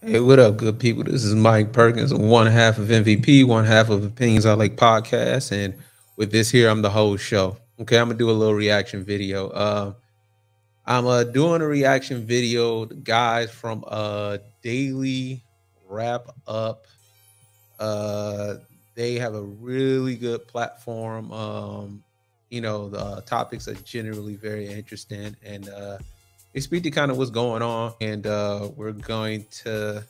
Hey, what up, good people? This is Mike Perkins, one half of MVP, one half of Opinions I Like podcast. And with this here, I'm the whole show. Okay, I'm gonna do a little reaction video. I'm doing a reaction video. The guys from Daily Wrap Up. They have a really good platform. The topics are generally very interesting, and they speak to kind of what's going on, and we're going to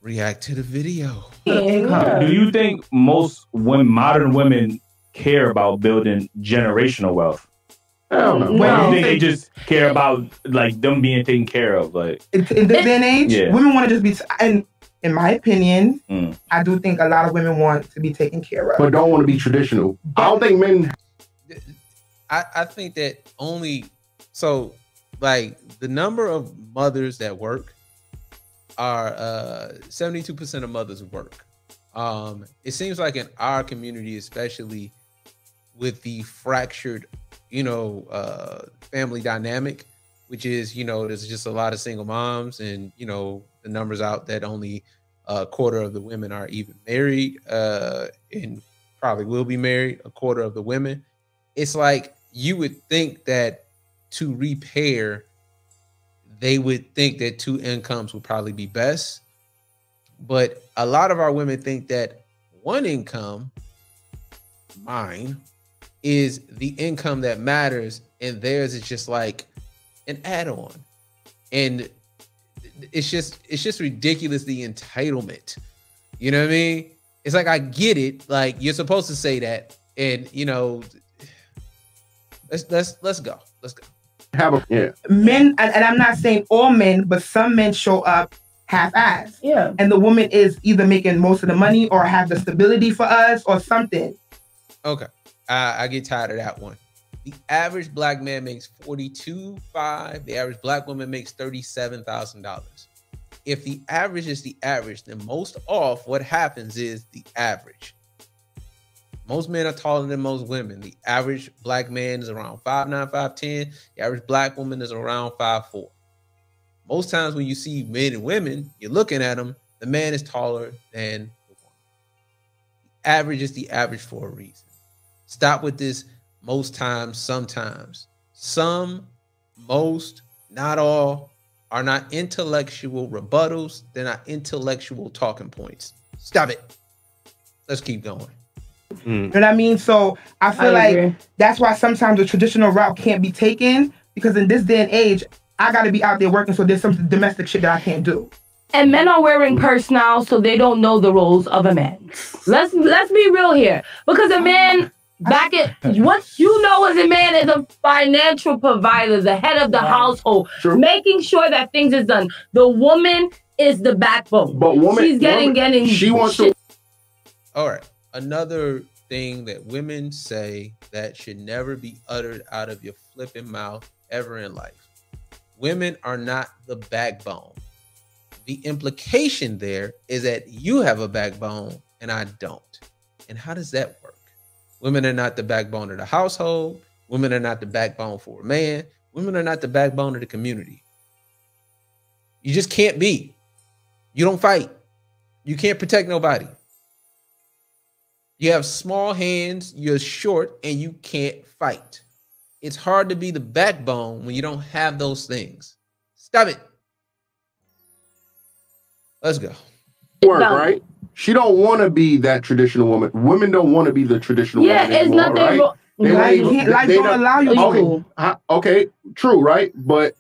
react to the video. Yeah. Do you think most modern women care about building generational wealth? Hell no. Or do you think they just care about like them being taken care of? Like in this day and age, women want to just be. And in my opinion, I do think a lot of women want to be taken care of, but don't want to be traditional. I don't think men. I think that only so. Like the number of mothers that work are 72% of mothers work. It seems like in our community, especially with the fractured, family dynamic, which is, there's just a lot of single moms, and the numbers out that only a quarter of the women are even married, and probably will be married. A quarter of the women. It's like you would think that to repair, they would think that two incomes would probably be best. But a lot of our women think that one income, mine, is the income that matters, and theirs is just like an add-on. And it's just ridiculous, the entitlement. You know what I mean? It's like, I get it. Like, you're supposed to say that, and let's go. Men, and I'm not saying all men, but some men show up half-assed. Yeah. And the woman is either making most of the money or have the stability for us or something. Okay. I get tired of that one. The average black man makes $42,500. The average black woman makes $37,000. If the average is the average, then most off what happens is the average. Most men are taller than most women. The average black man is around 5'9", 5'10". The average black woman is around 5'4". Most times when you see men and women, you're looking at them, the man is taller than the woman. The average is the average for a reason. Stop with this most times, sometimes. Some, most, not all, are not intellectual rebuttals. They're not intellectual talking points. Stop it. Let's keep going. You know what I mean? So I feel like that's why sometimes the traditional route can't be taken, because in this day and age, I got to be out there working, so there's some domestic shit that I can't do. And men are wearing purse now, so they don't know the roles of a man. Let's be real here, because a man what you know as a man is a financial provider, the head of the household, making sure that things is done. The woman is the backbone. But she's getting. She wants to. All right. Another thing that women say that should never be uttered out of your flipping mouth ever in life. Women are not the backbone. The implication there is that you have a backbone and I don't. And how does that work? Women are not the backbone of the household. Women are not the backbone for a man. Women are not the backbone of the community. You just can't be. You don't fight. You can't protect nobody. You have small hands, you're short, and you can't fight. It's hard to be the backbone when you don't have those things. Stop it. Let's go. Right? She don't want to be that traditional woman. Women don't want to be the traditional woman anymore, nothing wrong. Life don't allow you to. Okay, true, right? But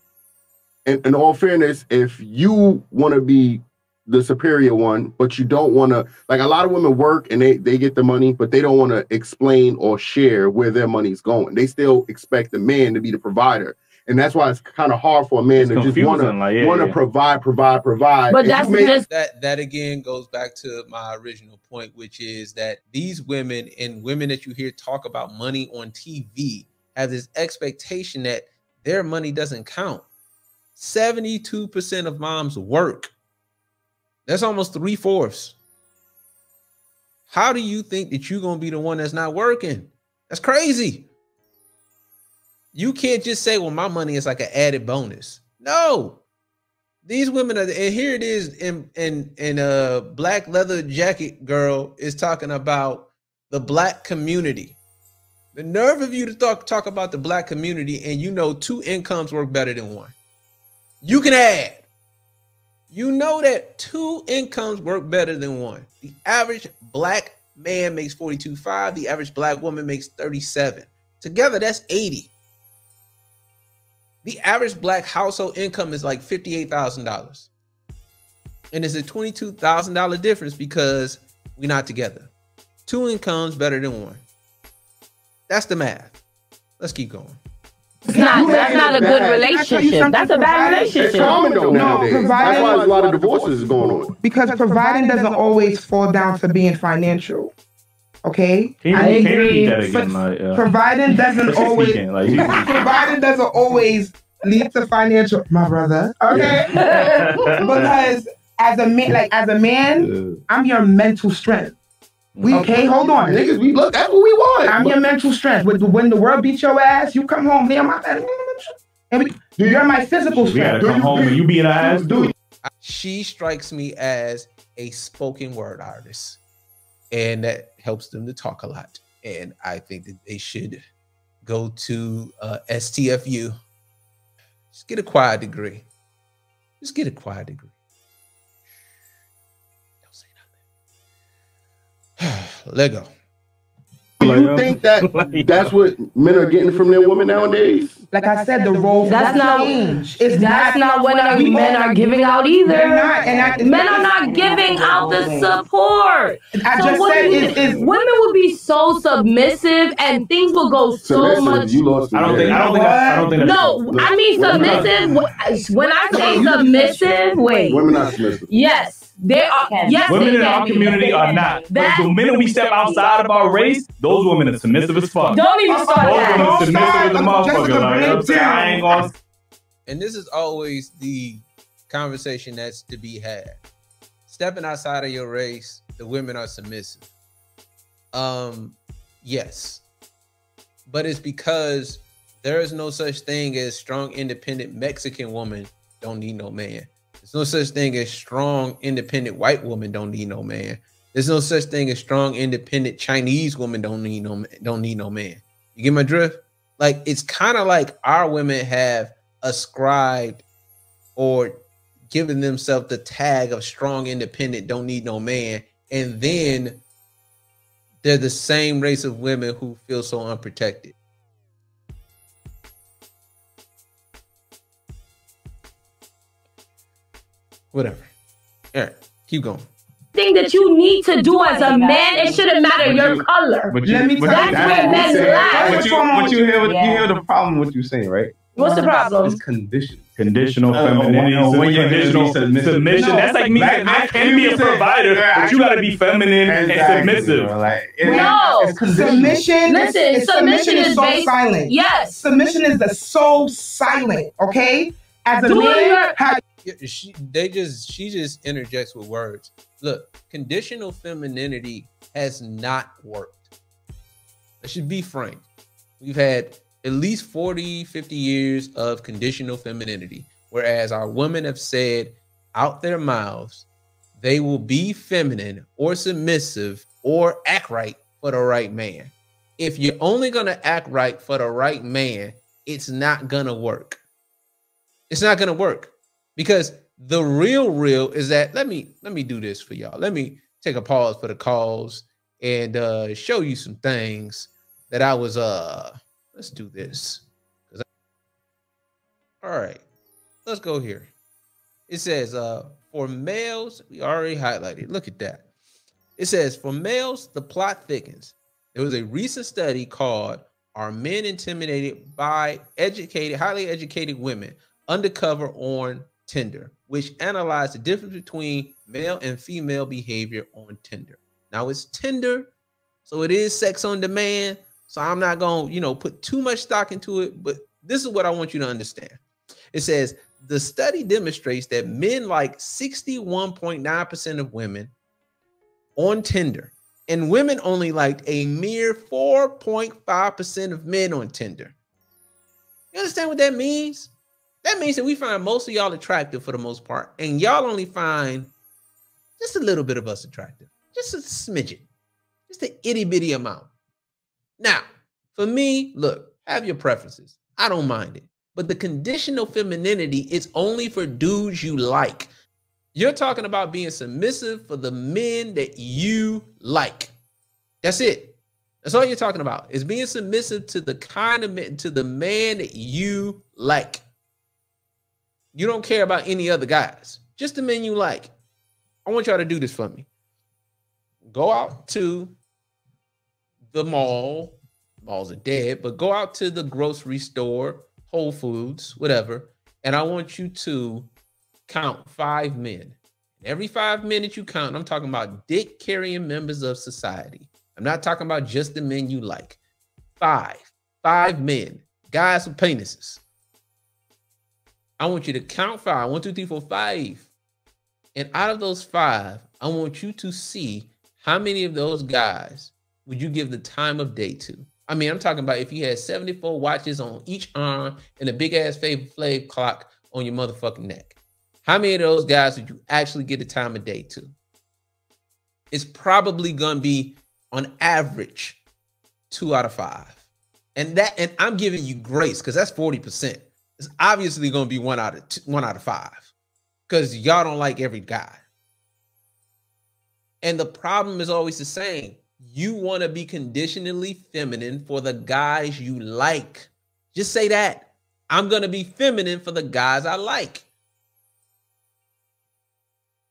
in all fairness, if you want to be the superior one, but you don't want to, like, a lot of women work and they get the money, but they don't want to explain or share where their money's going. They still expect the man to be the provider. And that's why it's kind of hard for a man to just want to provide. But that's just that again goes back to my original point, which is that these women and women that you hear talk about money on TV have this expectation that their money doesn't count. 72% of moms work. That's almost 3/4. How do you think that you're going to be the one that's not working? That's crazy. You can't just say, well, my money is like an added bonus. No. These women are, and here it is in a black leather jacket girl is talking about the black community. The nerve of you to talk about the black community, and you know 2 incomes work better than 1. You can add. You know that 2 incomes work better than 1. The average black man makes 42.5. The average black woman makes 37. Together, that's 80. The average black household income is like $58,000. And it's a $22,000 difference because we're not together. 2 incomes better than 1. That's the math. Let's keep going. That's not a good relationship. That's a bad relationship. It's common though nowadays. That's why a lot of divorces is going on. Because providing doesn't always fall down to being financial. Okay? I agree. Providing doesn't always providing doesn't always lead to financial, my brother. Okay? Because as a man, I'm your mental strength. Okay, hold on. Niggas, look, that's what we want. I'm your mental strength. When the world beats your ass, you come home. You're my physical strength. We gotta come home and you beat our ass. She strikes me as a spoken word artist, and that helps them to talk a lot. And I think that they should go to STFU. Just get a choir degree. Just get a choir degree. Lego. Do you think that that's what men are getting from their women nowadays? Like I said, the roles change. That's not what men are giving out either. Men are not giving out the support. I just said women will be so submissive and things will go so much. I don't think. No, I mean submissive. When I say submissive, wait. Women are submissive. Yes. They are. Yes, women in our community are not. The minute we step outside of our race, those women are submissive as fuck. Don't even start that. Those women are submissive as a motherfucker. Like, you know what I'm saying? I ain't gonna. And this is always the conversation that's to be had. Stepping outside of your race, the women are submissive. Yes. But it's because there is no such thing as strong, independent Mexican woman don't need no man. There's no such thing as strong, independent white woman don't need no man. There's no such thing as strong, independent Chinese woman don't need no man. You get my drift? Like, it's kind of like our women have ascribed or given themselves the tag of strong, independent, don't need no man, and then they're the same race of women who feel so unprotected. Whatever. All right, keep going. Thing that you need to do as a man, it shouldn't matter your color. Let me tell you, that's where men lack. But you hear the problem with what you're saying, right? What's the problem? It's conditional. Conditional femininity, conditional submission. That's like me. I can be a provider, but you gotta be feminine and submissive. No, submission. Listen, submission is so silent. Yes, submission is the so silent. Okay, as a man, she just interjects with words. Look, conditional femininity has not worked. I should be frank. We've had at least 40, 50 years of conditional femininity, whereas our women have said out their mouths, they will be feminine or submissive or act right for the right man. If you're only going to act right for the right man, it's not going to work. It's not going to work. Because the real is that let me do this for y'all. Let me take a pause for the calls and show you some things that I was let's do this. All right, let's go here. It says for males, we already highlighted. Look at that. It says for males, the plot thickens. There was a recent study called "Are Men Intimidated by Highly Educated Women?" Undercover on Tinder, which analyzed the difference between male and female behavior on Tinder. Now it's Tinder, so it is sex on demand. So I'm not going to, put too much stock into it, but this is what I want you to understand. It says the study demonstrates that men like 61.9% of women on Tinder, and women only liked a mere 4.5% of men on Tinder. You understand what that means? That means that we find most of y'all attractive for the most part, and y'all only find just a little bit of us attractive, just a smidgen, just an itty bitty amount. Now, for me, look, have your preferences. I don't mind it, but the conditional femininity is only for dudes you like. You're talking about being submissive for the men that you like. That's it. That's all you're talking about, is being submissive to the kind of man, to the man that you like. You don't care about any other guys, just the men you like. I want y'all to do this for me. Go out to the mall. Malls are dead, but go out to the grocery store, Whole Foods, whatever, and I want you to count 5 men. Every 5 men that you count, I'm talking about dick-carrying members of society. I'm not talking about just the men you like. 5 men, guys with penises. I want you to count 5. 1, 2, 3, 4, 5. And out of those 5, I want you to see how many of those guys would you give the time of day to. I mean, I'm talking about if you had 74 watches on each arm and a big ass Flavor Flav clock on your motherfucking neck. How many of those guys would you actually get the time of day to? It's probably going to be on average 2 out of 5. And I'm giving you grace because that's 40%. It's obviously going to be 1 out of 5 because y'all don't like every guy. And the problem is always the same. You want to be conditionally feminine for the guys you like. Just say that. I'm going to be feminine for the guys I like.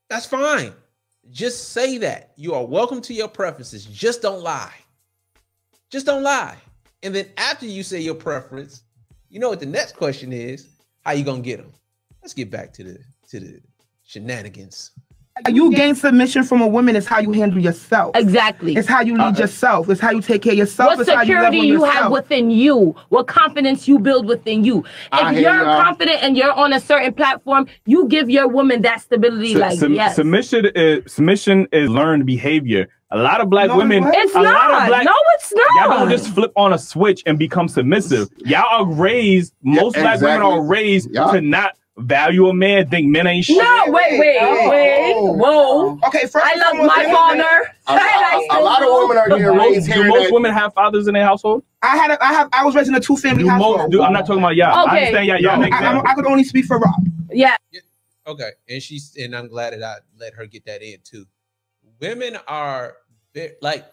That's fine. Just say that. You are welcome to your preferences. Just don't lie. Just don't lie. And then after you say your preference, you know what the next question is? How you going to get them? Let's get back to the shenanigans. You gain submission from a woman is how you handle yourself. Exactly. It's how you lead yourself. It's how you take care of yourself. What security you have within you. What confidence you build within you. If you're confident and you're on a certain platform, you give your woman that stability. Yes. Submission is learned behavior. A lot of black women. It's not. No, it's not. Y'all don't just flip on a switch and become submissive. Y'all are raised. Most black women are raised to not value a man, think men ain't shit. No, wait. Whoa. Okay, first I love my father. A lot of women are getting raised. Do most women have fathers in their household? I was raised in a 2-family household. I'm not talking about y'all. Okay. I understand I could only speak for Rob. Yeah. Okay. And I'm glad that I let her get that in too. Women are like,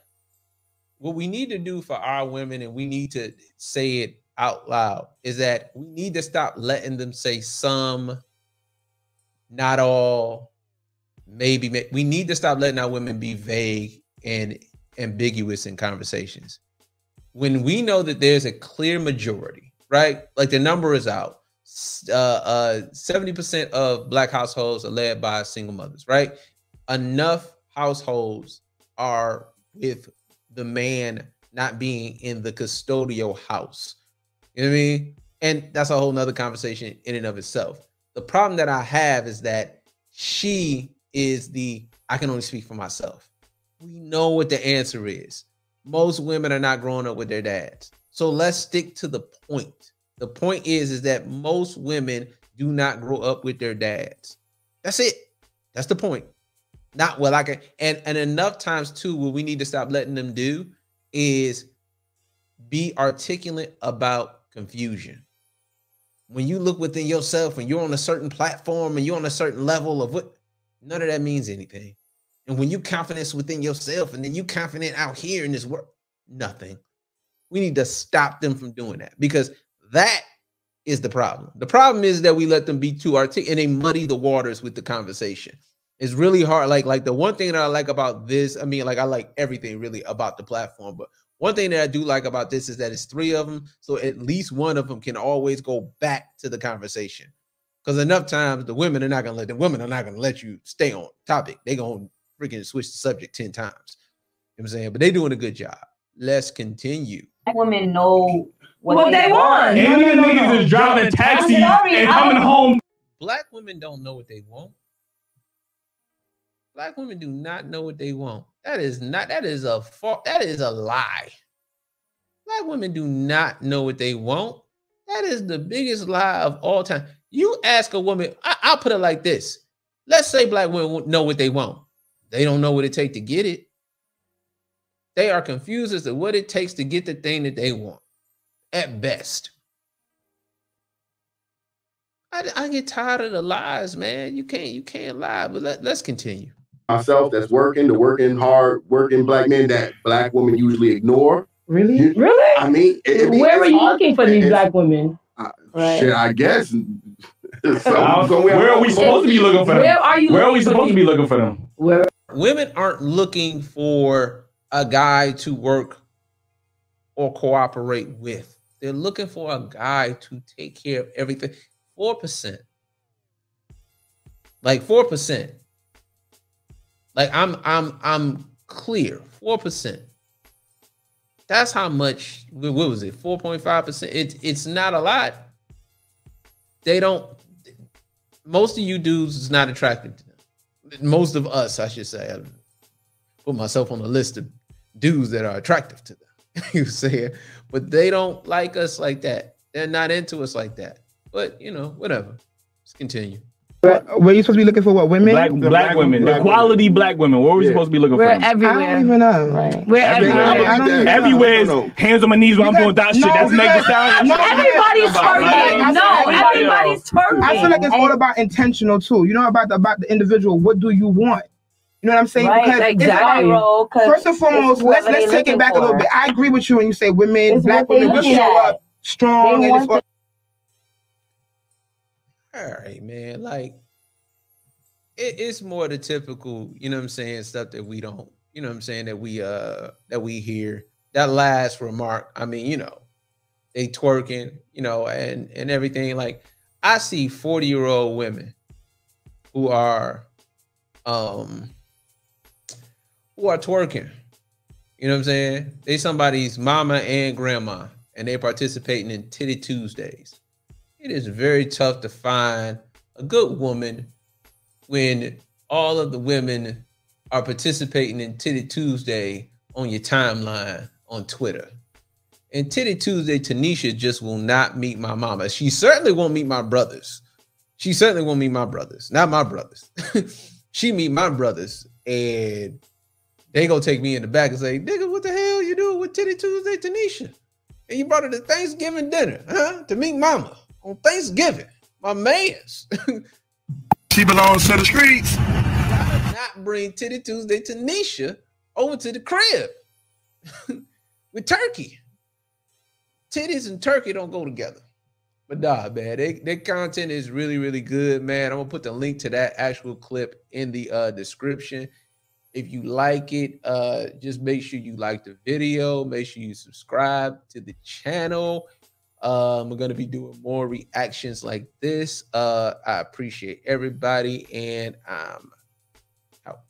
what we need to do for our women, and we need to say it out loud, is that we need to stop letting them say some, not all, maybe. We need to stop letting our women be vague and ambiguous in conversations. When we know that there's a clear majority, right? Like the number is out. 70% of black households are led by single mothers, right? Enough households are with the man not being in the custodial house. You know what I mean? And that's a whole nother conversation in and of itself. The problem that I have is that she is I can only speak for myself. We know what the answer is. Most women are not growing up with their dads. So let's stick to the point. The point is that most women do not grow up with their dads. That's it. That's the point. Not well, I can, and enough times too, what we need to stop letting them do is be articulate about confusion. When you look within yourself and you're on a certain platform and you're on a certain level of what, none of that means anything. And when you confidence within yourself and then you confident out here in this world, nothing. We need to stop them from doing that, because that is the problem. The problem is that we let them be too articulate and they muddy the waters with the conversation. It's really hard. Like the one thing that I like about this, I mean, like I like everything really about the platform, but one thing that I do like about this is that it's 3 of them. So at least one of them can always go back to the conversation. Because enough times the women are not going to let you stay on topic. They're going to freaking switch the subject 10 times. You know what I'm saying? But they're doing a good job. Let's continue. Women know what they want. And these niggas is driving taxi and coming home. Black women don't know what they want. Black women do not know what they want. That is a lie. Black women do not know what they want. That is the biggest lie of all time. You ask a woman, I'll put it like this. Let's say black women know what they want. They don't know what it takes to get it. They are confused as to what it takes to get the thing that they want, at best. I get tired of the lies, man. You can't lie, but let's continue. Myself, that's working, the working hard, working black men that black women usually ignore. Really? Really? I mean, where are you looking for these black women? Right. Shit, I guess. Where are we supposed to be looking for them? Where are we supposed to be looking for them? Where? Women aren't looking for a guy to work or cooperate with. They're looking for a guy to take care of everything. 4%. Like 4%. Like I'm clear. 4%. That's how much. What was it? 4.5%. It's not a lot. They don't. Most of you dudes is not attractive to them. Most of us, I should say. I put myself on the list of dudes that are attractive to them. You say, but they don't like us like that. They're not into us like that. But you know, whatever. Let's continue. Were you supposed to be looking for what women? Black women. The quality black women. What were we supposed to be looking for? We're everywhere. I don't even know. Right. We're everywhere. Everywhere is hands on my knees while I'm doing that shit. That's make it sound. Everybody's twerking. No, everybody's twerking. I feel like it's all about intentional too. You know, about the individual. What do you want? You know what I'm saying? Right, because exactly. First and foremost, let's take it back a little bit. I agree with you when you say women, black women, will show up strong. And it's all right, man. Like, it's more the typical, you know what I'm saying, stuff that we don't, you know what I'm saying, that we hear. That last remark, I mean, you know, they twerking, you know, and everything. Like, I see 40-year-old women who are twerking. You know what I'm saying? They somebody's mama and grandma, and they participating in Titty Tuesdays. It is very tough to find a good woman when all of the women are participating in Titty Tuesday on your timeline on Twitter. And Titty Tuesday, Tanisha just will not meet my mama. She certainly won't meet my brothers. She certainly won't meet my brothers. Not my brothers. She meet my brothers, and they gonna take me in the back and say, nigga, what the hell you doing with Titty Tuesday, Tanisha? And you brought her to Thanksgiving dinner, huh? To meet mama on Thanksgiving. My mans. She belongs to the streets. Not bring Titty Tuesday Tanisha over to the crib with turkey. Titties and turkey don't go together. But nah, man, their content is really, really good, man. I'm gonna put the link to that actual clip in the description. If you like it, just make sure you like the video. Make sure you subscribe to the channel. We're going to be doing more reactions like this. I appreciate everybody, and I'm out.